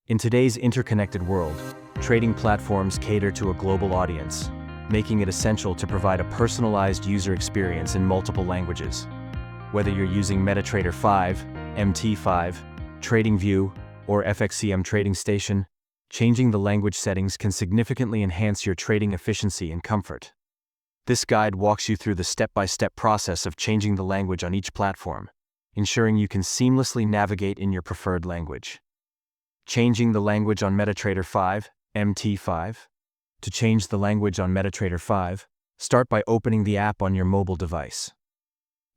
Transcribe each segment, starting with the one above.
In today's interconnected world, trading platforms cater to a global audience, making it essential to provide a personalized user experience in multiple languages. Whether you're using MetaTrader 5, MT5, TradingView, or FXCM Trading Station, changing the language settings can significantly enhance your trading efficiency and comfort. This guide walks you through the step-by-step process of changing the language on each platform, ensuring you can seamlessly navigate in your preferred language. Changing the language on MetaTrader 5, MT5. To change the language on MetaTrader 5, start by opening the app on your mobile device.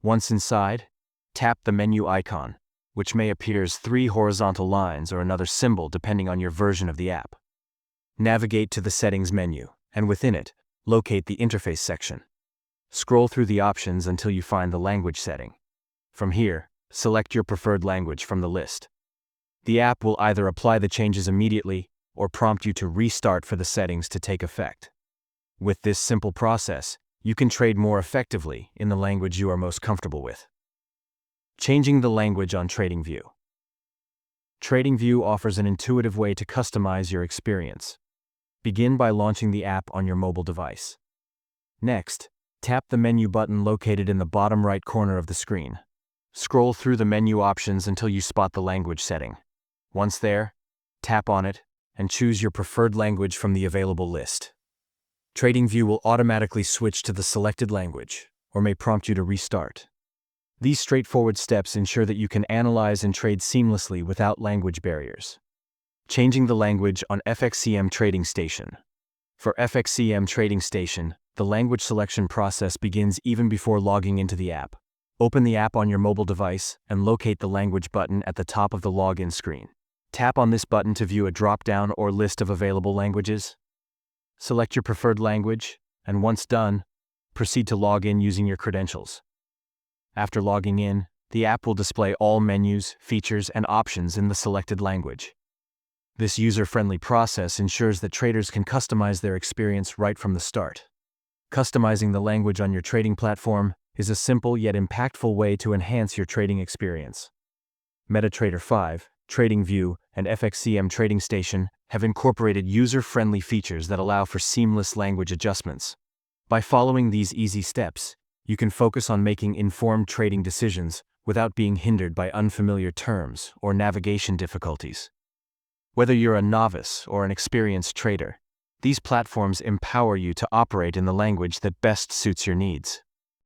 Once inside, tap the menu icon, which may appear as 3 horizontal lines or another symbol depending on your version of the app. Navigate to the Settings menu, and within it, locate the Interface section. Scroll through the options until you find the language setting. From here, select your preferred language from the list. The app will either apply the changes immediately or prompt you to restart for the settings to take effect. With this simple process, you can trade more effectively in the language you are most comfortable with. Changing the language on TradingView. TradingView offers an intuitive way to customize your experience. Begin by launching the app on your mobile device. Next, tap the menu button located in the bottom right corner of the screen. Scroll through the menu options until you spot the language setting. Once there, tap on it and choose your preferred language from the available list. TradingView will automatically switch to the selected language, or may prompt you to restart. These straightforward steps ensure that you can analyze and trade seamlessly without language barriers. Changing the language on FXCM Trading Station. For FXCM Trading Station, the language selection process begins even before logging into the app. Open the app on your mobile device and locate the language button at the top of the login screen. Tap on this button to view a drop-down or list of available languages. Select your preferred language, and once done, proceed to log in using your credentials. After logging in, the app will display all menus, features, and options in the selected language. This user-friendly process ensures that traders can customize their experience right from the start. Customizing the language on your trading platform is a simple yet impactful way to enhance your trading experience. MetaTrader 5, TradingView, and FXCM Trading Station have incorporated user-friendly features that allow for seamless language adjustments. By following these easy steps, you can focus on making informed trading decisions without being hindered by unfamiliar terms or navigation difficulties. Whether you're a novice or an experienced trader, these platforms empower you to operate in the language that best suits your needs.